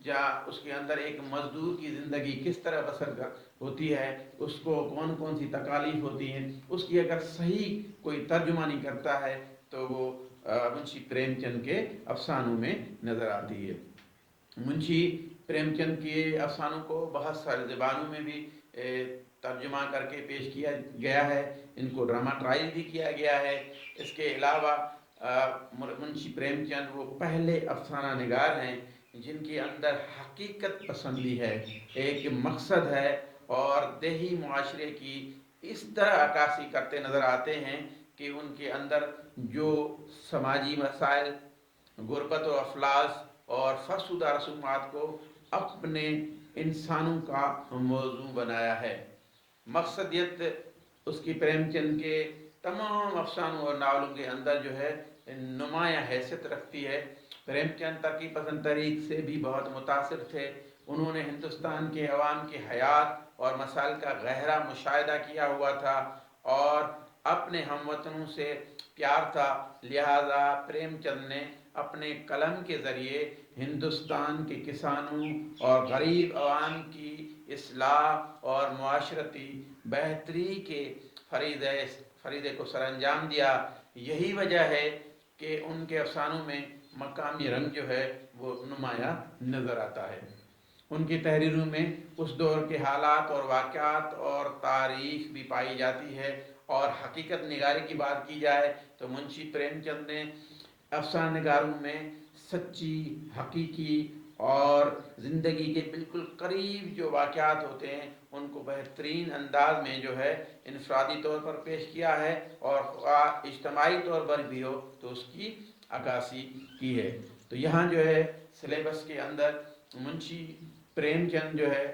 یا اس کے اندر ایک مزدور کی زندگی کس طرح بسر ہوتی ہے، اس کو کون کون سی تکالیف ہوتی ہیں، اس کی اگر صحیح کوئی ترجمہ نہیں کرتا ہے تو وہ منشی پریم چند کے افسانوں میں نظر آتی ہے۔ منشی پریم چند کے افسانوں کو بہت سارے زبانوں میں بھی ترجمہ کر کے پیش کیا گیا ہے، ان کو ڈراماٹائز بھی کیا گیا ہے۔ اس کے علاوہ منشی پریم چند وہ پہلے افسانہ نگار ہیں جن کے اندر حقیقت پسندی ہے، ایک مقصد ہے، اور دیہی معاشرے کی اس طرح عکاسی کرتے نظر آتے ہیں کہ ان کے اندر جو سماجی مسائل، غربت و افلاس اور فرسودہ رسومات کو اپنے انسانوں کا موضوع بنایا ہے۔ مقصدیت اس کی پریم چند کے تمام افسانوں اور ناولوں کے اندر جو ہے نمایاں حیثیت رکھتی ہے۔ پریم چند ترقی پسند تحریک سے بھی بہت متاثر تھے، انہوں نے ہندوستان کے عوام کی حیات اور مسائل کا گہرا مشاہدہ کیا ہوا تھا اور اپنے ہم وطنوں سے پیار تھا، لہذا پریم چند نے اپنے قلم کے ذریعے ہندوستان کے کسانوں اور غریب عوام کی اصلاح اور معاشرتی بہتری کے فریضے کو سر انجام دیا۔ یہی وجہ ہے کہ ان کے افسانوں میں مقامی رنگ جو ہے وہ نمایاں نظر آتا ہے۔ ان کی تحریروں میں اس دور کے حالات اور واقعات اور تاریخ بھی پائی جاتی ہے، اور حقیقت نگاری کی بات کی جائے تو منشی پریم چند نے افسانہ نگاروں میں سچی، حقیقی اور زندگی کے بالکل قریب جو واقعات ہوتے ہیں ان کو بہترین انداز میں جو ہے انفرادی طور پر پیش کیا ہے، اور اجتماعی طور پر بھی ہو تو اس کی عکاسی کی ہے۔ تو یہاں جو ہے سلیبس کے اندر منشی پریم چند جو ہے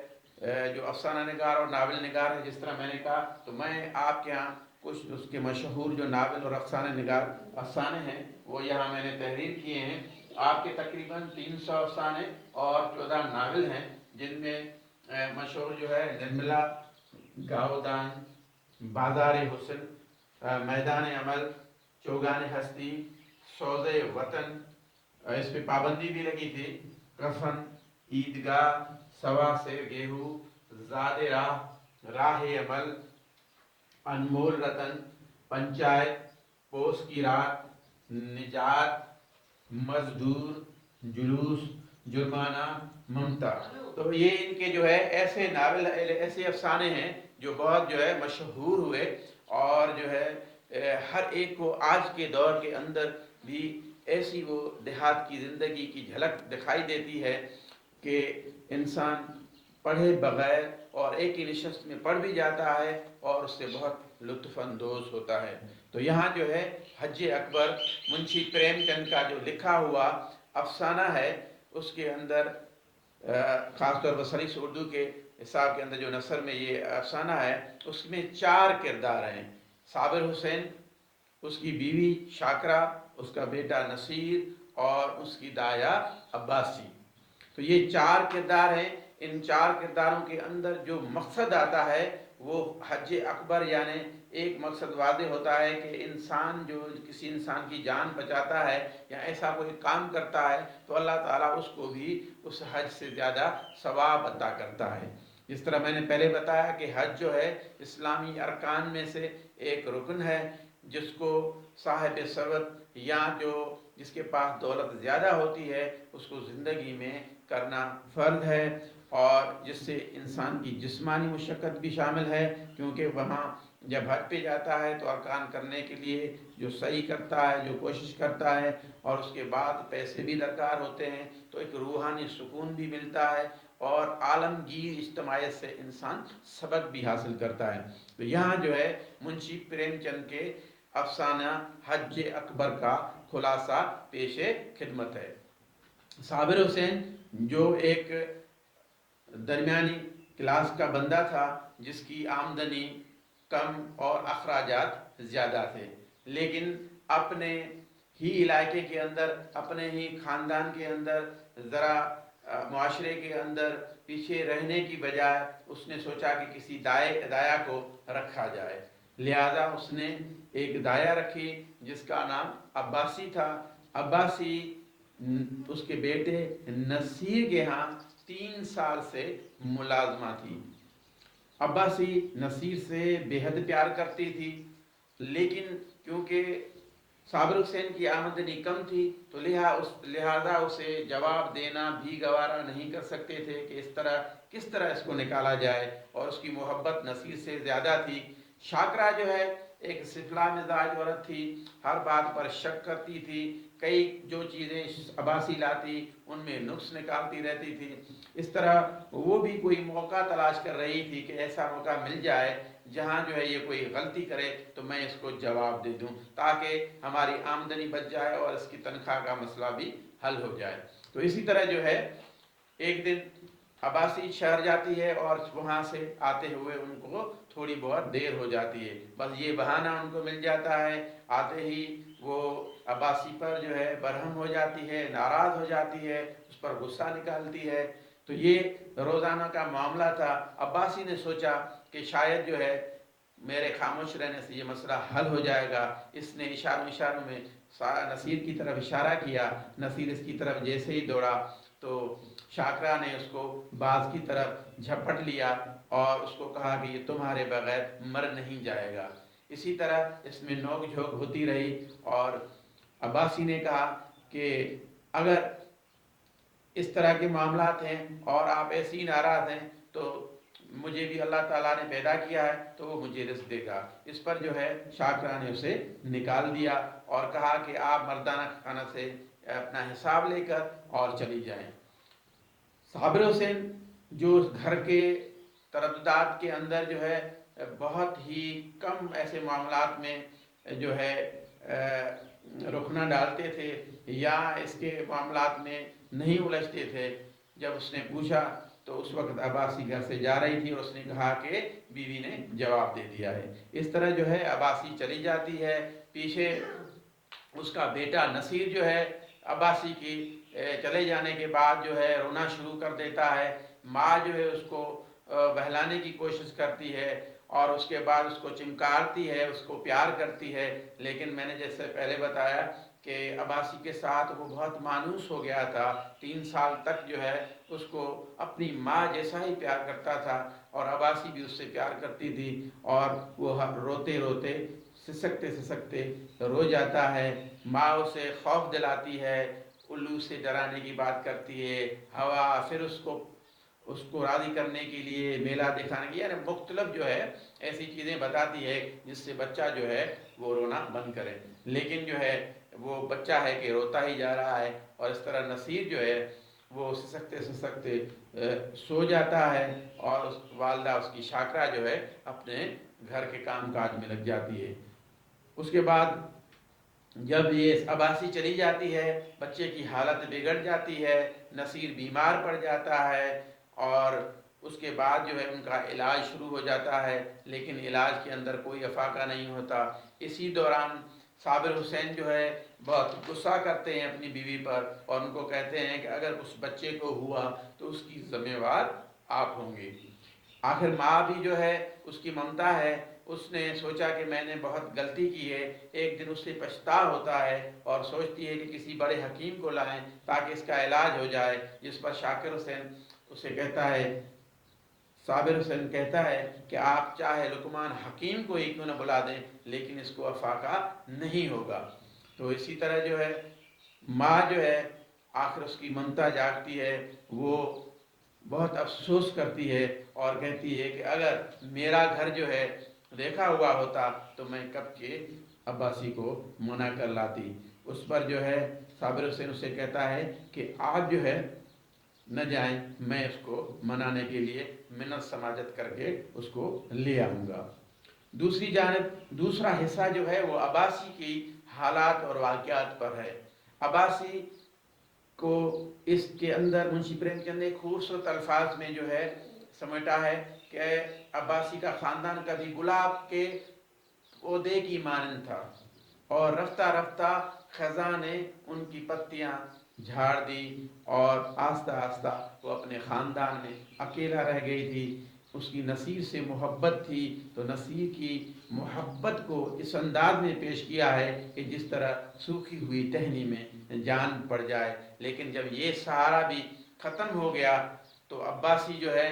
جو افسانہ نگار اور ناول نگار ہے، جس طرح میں نے کہا، تو میں آپ کے ہاں کچھ اس کے مشہور جو ناول اور افسانہ نگار افسانے ہیں وہ یہاں میں نے تحریر کیے ہیں۔ آپ کے تقریباً 300 افسانے اور 14 ناول ہیں، جن میں مشہور جو ہے نرملا، گاودان، بازار حسن، میدان عمل، چوگان ہستی، سوز وطن، اس پہ پابندی بھی لگی تھی، کفن، عیدگاہ، سوا سے گیہوں، زاد راہ عمل، انمول رتن، پنچایت، پوس کی رات، نجات، مزدور، جلوس، جرمانہ، ممتا۔ تو یہ ان کے جو ہے ایسے ناول، ایسے افسانے ہیں جو بہت جو ہے مشہور ہوئے، اور جو ہے ہر ایک کو آج کے دور کے اندر بھی ایسی وہ دیہات کی زندگی کی جھلک دکھائی دیتی ہے کہ انسان پڑھے بغیر اور ایک ہی نشست میں پڑھ بھی جاتا ہے اور اس سے بہت لطف اندوز ہوتا ہے۔ تو یہاں جو ہے حج اکبر منشی پریم چند کا جو لکھا ہوا افسانہ ہے، اس کے اندر خاص طور پر سلیس اردو کے حساب کے اندر جو نثر میں یہ افسانہ ہے، اس میں 4 کردار ہیں: صابر حسین، اس کی بیوی شاکرہ، اس کا بیٹا نصیر اور اس کی دایا عباسی۔ تو یہ 4 کردار ہیں۔ ان 4 کرداروں کے اندر جو مقصد آتا ہے وہ حج اکبر، یعنی ایک مقصد واضح ہوتا ہے کہ انسان جو کسی انسان کی جان بچاتا ہے یا ایسا کوئی کام کرتا ہے تو اللہ تعالیٰ اس کو بھی اس حج سے زیادہ ثواب عطا کرتا ہے۔ جس طرح میں نے پہلے بتایا کہ حج جو ہے اسلامی ارکان میں سے ایک رکن ہے، جس کو صاحب ثروت یا جس کے پاس دولت زیادہ ہوتی ہے اس کو زندگی میں کرنا فرض ہے، اور جس سے انسان کی جسمانی مشقت بھی شامل ہے، کیونکہ وہاں جب حج پہ جاتا ہے تو ارکان کرنے کے لیے جو سعی کرتا ہے، جو کوشش کرتا ہے، اور اس کے بعد پیسے بھی درکار ہوتے ہیں، تو ایک روحانی سکون بھی ملتا ہے اور عالمگیر اجتماعیت سے انسان سبق بھی حاصل کرتا ہے۔ تو یہاں جو ہے منشی پریم چند کے افسانہ حج اکبر کا خلاصہ پیش خدمت ہے۔ صابر حسین جو ایک درمیانی کلاس کا بندہ تھا، جس کی آمدنی کم اور اخراجات زیادہ تھے، لیکن اپنے ہی علاقے کے اندر، اپنے ہی خاندان کے اندر، ذرا معاشرے کے اندر پیچھے رہنے کی بجائے اس نے سوچا کہ کسی دایا کو رکھا جائے، لہذا اس نے ایک دایا رکھی جس کا نام عباسی تھا۔ عباسی اس کے بیٹے نصیر کے ہاں 3 سال سے ملازمہ تھی۔ عباسی نصیر سے بے حد پیار کرتی تھی، لیکن کیونکہ صابر حسین کی آمدنی کم تھی تو لہذا اسے جواب دینا بھی گوارا نہیں کر سکتے تھے کہ کس طرح اس کو نکالا جائے، اور اس کی محبت نصیر سے زیادہ تھی۔ شاکرہ جو ہے ایک سفلا مزاج عورت تھی، ہر بات پر شک کرتی تھی، کئی جو چیزیں عباسی لاتی ان میں نقص نکالتی رہتی تھی۔ اس طرح وہ بھی کوئی موقع تلاش کر رہی تھی کہ ایسا موقع مل جائے جہاں جو ہے یہ کوئی غلطی کرے تو میں اس کو جواب دے دوں، تاکہ ہماری آمدنی بچ جائے اور اس کی تنخواہ کا مسئلہ بھی حل ہو جائے۔ تو اسی طرح جو ہے ایک دن عباسی شہر جاتی ہے اور وہاں سے آتے ہوئے ان کو تھوڑی بہت دیر ہو جاتی ہے، بس یہ بہانہ ان کو مل جاتا ہے، آتے ہی وہ عباسی پر جو ہے برہم ہو جاتی ہے، ناراض ہو جاتی ہے، اس پر غصہ نکالتی ہے۔ تو یہ روزانہ کا معاملہ تھا۔ عباسی نے سوچا کہ شاید جو ہے میرے خاموش رہنے سے یہ مسئلہ حل ہو جائے گا۔ اس نے اشاروں میں نصیر کی طرف اشارہ کیا، نصیر اس کی طرف جیسے ہی دوڑا تو شاکرہ نے اس کو باز کی طرف جھپٹ لیا اور اس کو کہا کہ یہ تمہارے بغیر مر نہیں جائے گا۔ اسی طرح اس میں نوک جھوک ہوتی رہی اور عباسی نے کہا کہ اگر اس طرح کے معاملات ہیں اور آپ ایسی ناراض ہیں تو مجھے بھی اللہ تعالیٰ نے پیدا کیا ہے تو وہ مجھے رزق دے گا۔ اس پر جو ہے شاکرہ نے اسے نکال دیا اور کہا کہ آپ مردانہ خانہ سے اپنا حساب لے کر اور چلی جائیں۔ صابر حسین جو گھر کے ترددات کے اندر جو ہے بہت ہی کم ایسے معاملات میں جو ہے رخنہ ڈالتے تھے یا اس کے معاملات میں نہیں الجھتے تھے، جب اس نے پوچھا تو اس وقت عباسی گھر سے جا رہی تھی اور اس نے کہا کہ بیوی نے جواب دے دیا ہے۔ اس طرح جو ہے عباسی چلی جاتی ہے، پیچھے اس کا بیٹا نصیر جو ہے عباسی کی چلے جانے کے بعد جو ہے رونا شروع کر دیتا ہے۔ ماں جو ہے اس کو بہلانے کی کوشش کرتی ہے اور اس کے بعد اس کو چمکارتی ہے، اس کو پیار کرتی ہے، لیکن میں نے جیسے پہلے بتایا کہ عباسی کے ساتھ وہ بہت مانوس ہو گیا تھا۔ 3 سال تک جو ہے اس کو اپنی ماں جیسا ہی پیار کرتا تھا اور عباسی بھی اس سے پیار کرتی تھی، اور وہ روتے روتے سسکتے رو جاتا ہے۔ ماں اسے خوف دلاتی ہے، الو سے ڈرانے کی بات کرتی ہے، ہوا، پھر اس کو راضی کرنے کے لیے میلہ دکھانے کی، یعنی مختلف جو ہے ایسی چیزیں بتاتی ہے جس سے بچہ جو ہے وہ رونا بند کرے، لیکن جو ہے وہ بچہ ہے کہ روتا ہی جا رہا ہے، اور اس طرح نصیر جو ہے وہ سسکتے سو جاتا ہے اور والدہ اس کی شاکرہ جو ہے اپنے گھر کے کام کاج میں لگ جاتی ہے۔ اس کے بعد جب یہ عباسی چلی جاتی ہے بچے کی حالت بگڑ جاتی ہے، نصیر بیمار پڑ جاتا ہے اور اس کے بعد جو ہے ان کا علاج شروع ہو جاتا ہے، لیکن علاج کے اندر کوئی افاقہ نہیں ہوتا۔ اسی دوران صابر حسین جو ہے بہت غصہ کرتے ہیں اپنی بیوی پر اور ان کو کہتے ہیں کہ اگر اس بچے کو ہوا تو اس کی ذمہ وار آپ ہوں گے۔ آخر ماں بھی جو ہے اس کی ممتا ہے، اس نے سوچا کہ میں نے بہت غلطی کی ہے، ایک دن اس سے پچھتا ہوتا ہے اور سوچتی ہے کہ کسی بڑے حکیم کو لائیں تاکہ اس کا علاج ہو جائے، جس پر شاکر حسین اسے کہتا ہے، صابر حسین کہتا ہے کہ آپ چاہے لقمان حکیم کو ہی کیوں نہ بلا دیں لیکن اس کو افاقہ نہیں ہوگا۔ تو اسی طرح جو ہے ماں جو ہے آخر اس کی ممتا جاگتی ہے، وہ بہت افسوس کرتی ہے اور کہتی ہے کہ اگر میرا گھر جو ہے دیکھا ہوا ہوتا تو میں کب کے عباسی کو منع کر لاتی۔ اس پر جو ہے صابر حسین اسے کہتا ہے کہ آپ جو ہے نہ جائیں، میں اس کو منانے کے لیے منت سماجت کر کے اس کو لے آؤں گا۔ دوسری جانب دوسرا حصہ جو ہے وہ عباسی کی حالات اور واقعات پر ہے۔ عباسی کو اس کے اندر منشی پریم چند نے خوبصورت الفاظ میں جو ہے سمیٹا ہے کہ عباسی کا خاندان کبھی گلاب کے پودے کی مانند تھا اور رفتہ رفتہ خزاں نے ان کی پتیاں جھاڑ دی اور آہستہ آہستہ وہ اپنے خاندان میں اکیلا رہ گئی تھی۔ اس کی نصیر سے محبت تھی تو نصیر کی محبت کو اس انداز میں پیش کیا ہے کہ جس طرح سوکھی ہوئی ٹہنی میں جان پڑ جائے۔ لیکن جب یہ سہارا بھی ختم ہو گیا تو عباسی جو ہے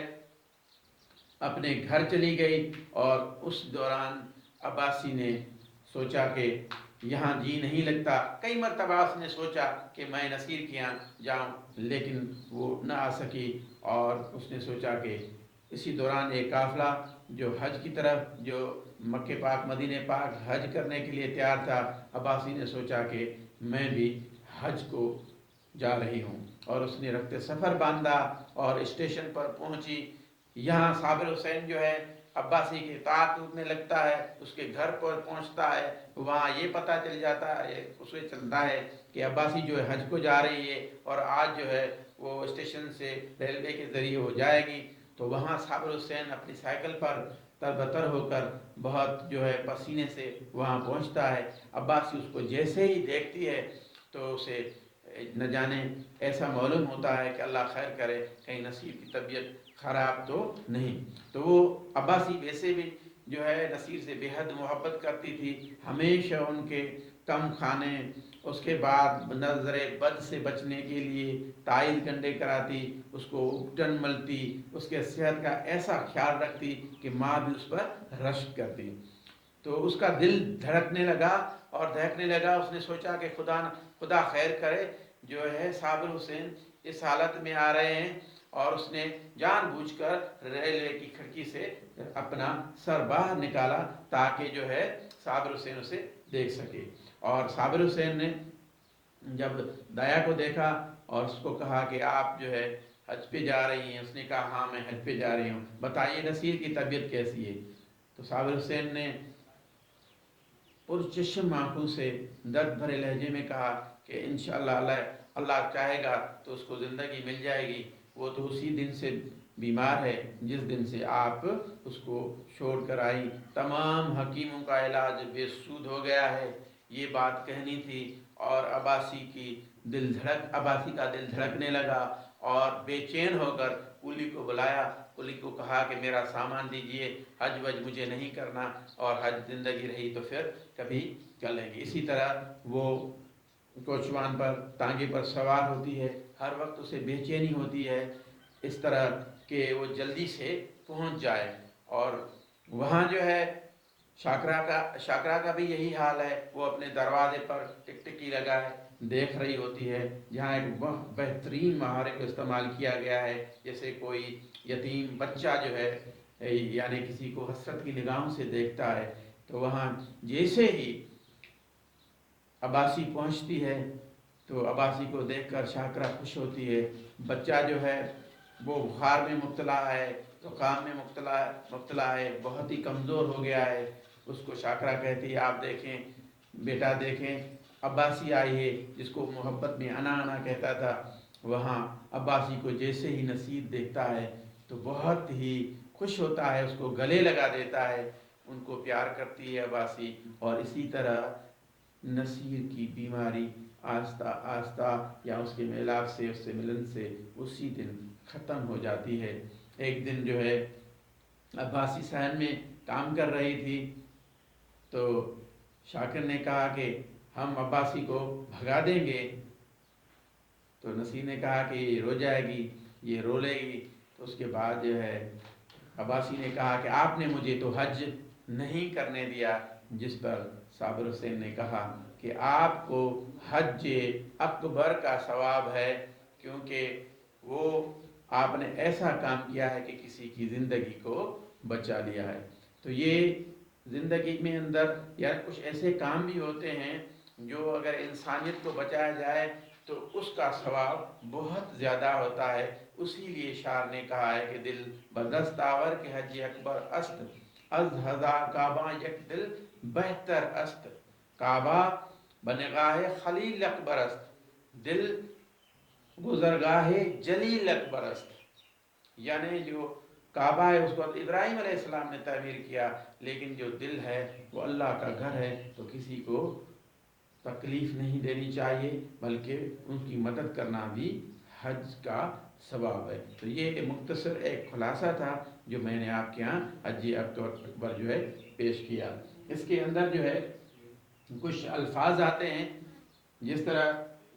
اپنے گھر چلی گئی، اور اس دوران عباسی نے سوچا کہ یہاں جی نہیں لگتا۔ کئی مرتبہ اس نے سوچا کہ میں نصیر کے یہاں جاؤں، لیکن وہ نہ آ سکی، اور اس نے سوچا کہ اسی دوران ایک قافلہ جو حج کی طرف، جو مکہ پاک مدینہ پاک حج کرنے کے لیے تیار تھا، عباسی نے سوچا کہ میں بھی حج کو جا رہی ہوں، اور اس نے رخت سفر باندھا اور اسٹیشن پر پہنچی۔ یہاں صابر حسین جو ہے عباسی کے اطاعت میں لگتا ہے، اس کے گھر پر پہنچتا ہے، وہاں یہ پتہ چل جاتا ہے، اسے چلتا ہے کہ عباسی جو ہے حج کو جا رہی ہے، اور آج جو ہے وہ اسٹیشن سے ریلوے کے ذریعے ہو جائے گی۔ تو وہاں صابر حسین اپنی سائیکل پر تربتر ہو کر بہت جو ہے پسینے سے وہاں پہنچتا ہے۔ عباسی اس کو جیسے ہی دیکھتی ہے تو اسے نہ جانے ایسا معلوم ہوتا ہے کہ اللہ خیر کرے، کہیں نصیر کی طبیعت خراب تو نہیں۔ تو وہ عباسی ویسے بھی جو ہے نصیر سے بے حد محبت کرتی تھی، ہمیشہ ان کے کم کھانے، اس کے بعد نظر بد سے بچنے کے لیے تائل کنڈے کراتی، اس کو اپٹن ملتی، اس کے صحت کا ایسا خیال رکھتی کہ ماں بھی اس پر رشک کرتی۔ تو اس کا دل دھڑکنے لگا اور دہکنے لگا۔ اس نے سوچا کہ خدا خیر کرے، جو ہے صابر حسین اس حالت میں آ رہے ہیں، اور اس نے جان بوجھ کر ریلوے کی کھڑکی سے اپنا سر باہر نکالا تاکہ جو ہے صابر حسین اسے دیکھ سکے۔ اور صابر حسین نے جب دایا کو دیکھا اور اس کو کہا کہ آپ جو ہے حج پہ جا رہی ہیں، اس نے کہا ہاں میں حج پہ جا رہی ہوں، بتائیے نصیر کی طبیعت کیسی ہے؟ تو صابر حسین نے پرچشم آنکھوں سے درد بھرے لہجے میں کہا کہ انشاءاللہ اللہ چاہے گا تو اس کو زندگی مل جائے گی، وہ تو اسی دن سے بیمار ہے جس دن سے آپ اس کو چھوڑ کر آئی، تمام حکیموں کا علاج بے سود ہو گیا ہے۔ یہ بات کہنی تھی، اور عباسی کا دل دھڑکنے لگا، اور بے چین ہو کر کولی کو بلایا، کولی کو کہا کہ میرا سامان دیجئے، حج وج مجھے نہیں کرنا، اور حج زندگی رہی تو پھر کبھی چلیں گے۔ اسی طرح وہ کوچوان پر، ٹانگے پر سوار ہوتی ہے، ہر وقت اسے بے چینی ہوتی ہے اس طرح کہ وہ جلدی سے پہنچ جائے۔ اور وہاں جو ہے شاکرا کا بھی یہی حال ہے، وہ اپنے دروازے پر ٹکٹکی لگائے دیکھ رہی ہوتی ہے، جہاں ایک بہترین محاورے کو استعمال کیا گیا ہے، جیسے کوئی یتیم بچہ جو ہے یعنی کسی کو حسرت کی نگاہوں سے دیکھتا ہے، تو وہاں جیسے ہی عباسی پہنچتی ہے تو عباسی کو دیکھ کر شاکرا خوش ہوتی ہے۔ بچہ جو ہے وہ بخار میں مبتلا ہے، زکام میں مبتلا ہے، بہت ہی کمزور ہو گیا ہے۔ اس کو شاکرا کہتی ہے آپ دیکھیں بیٹا، دیکھیں عباسی آئی ہے، جس کو محبت میں انا انا کہتا تھا۔ وہاں عباسی کو جیسے ہی نصیر دیکھتا ہے تو بہت ہی خوش ہوتا ہے، اس کو گلے لگا دیتا ہے، ان کو پیار کرتی ہے عباسی۔ اور اسی طرح نصیر کی بیماری آہستہ آہستہ یا اس کے میلاب سے، اس سے ملن سے اسی دن ختم ہو جاتی ہے۔ ایک دن جو ہے عباسی صحن میں کام کر رہی تھی تو شاکر نے کہا کہ ہم عباسی کو بھگا دیں گے، تو نصیر نے کہا کہ یہ رو جائے گی، یہ رو لے گی۔ تو اس کے بعد جو ہے عباسی نے کہا کہ آپ نے مجھے تو حج نہیں کرنے دیا، جس پر صابر حسین نے کہا کہ آپ کو حج اکبر کا ثواب ہے، کیونکہ وہ آپ نے ایسا کام کیا ہے کہ کسی کی زندگی کو بچا لیا ہے۔ تو یہ زندگی میں اندر یا کچھ ایسے کام بھی ہوتے ہیں جو اگر انسانیت کو بچایا جائے تو اس کا ثواب بہت زیادہ ہوتا ہے۔ اسی لیے شاعر نے کہا ہے کہ دل بدست آور کے حج اکبر است، از ہزار کعبہ یک دل بہتر است، کعبہ بنگاہ خلیل اکبر است، دل گزرگاہ جلیل اکبر است۔ یعنی جو کعبہ ہے اس کو ابراہیم علیہ السلام نے تعمیر کیا، لیکن جو دل ہے وہ اللہ کا گھر ہے، تو کسی کو تکلیف نہیں دینی چاہیے، بلکہ ان کی مدد کرنا بھی حج کا ثواب ہے۔ تو یہ مختصر ایک خلاصہ تھا جو میں نے آپ کے ہاں حج اکبر جو ہے پیش کیا۔ اس کے اندر جو ہے کچھ الفاظ آتے ہیں، جس طرح